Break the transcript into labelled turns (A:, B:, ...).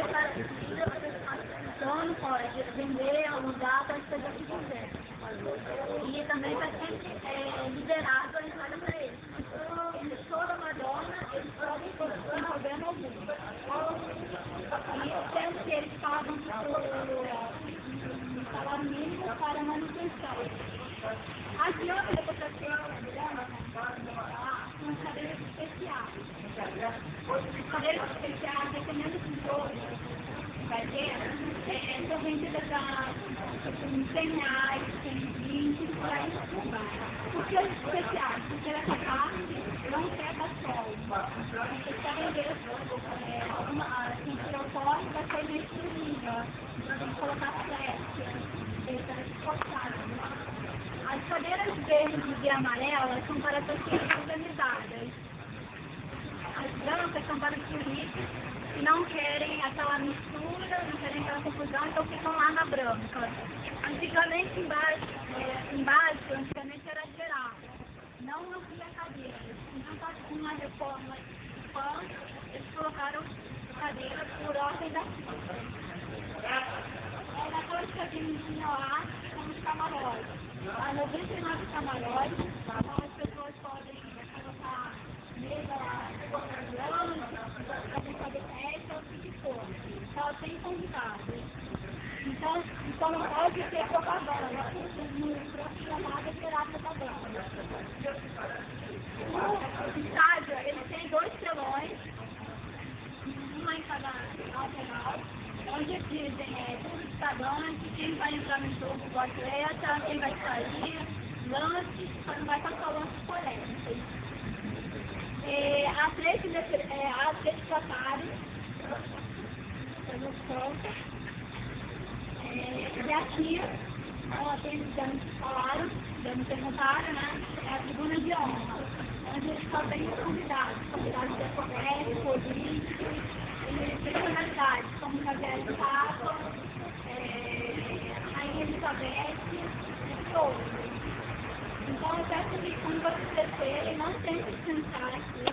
A: vai para o dono pode vender, alugar, pode fazer o que quiser. E também está sempre liberado a entrada para eles. No show da Madonna, eles podem ter sem problema algum. E sendo que eles pagam o salário mínimo para manutenção. Aqui outra deportação são cadeiras especiais. As cadeiras especiais, dependendo do jogo que vai ter, são vendidas a R$100, R$120, por aí por baixo. Por que as especiais? Porque essa parte não quebra solo. Você está vendendo alguma pintura forte, vai ser meio escurinha. Então tem que colocar flecha, para esforçar. As cadeiras verdes e amarelas são para pessoas organizadas. As brancas são para os turistas que não querem aquela mistura, não querem aquela confusão, então ficam lá na branca. Antigamente embaixo antigamente era geral, não havia cadeiras. Então, com uma reforma de pão, eles colocaram cadeiras por ordem da fila. Naquelas cabines lá, são os camarotes. Há 99 camarotes, as pessoas podem colocar mesa lá, podem fazer festa, o que for. Só tem convidados. Então não pode ter propaganda, no próximo chamado será propaganda. O estádio, ele tem 2 telões, uma em cada lateral, onde dizem tudo que está dando, quem vai entrar no jogo do atleta, quem vai sair, lances, não vai estar falando de polêmicas. Há 3 tratados, e aqui, ela tem já me perguntaram, né? É a tribuna de honra, onde eles só têm convidados de comércio, políticos, e personalidades, como Javier de Papa, Rainha Elizabeth, e todos. Então, eu peço que quando vocês descerem, não tentem sentar aqui.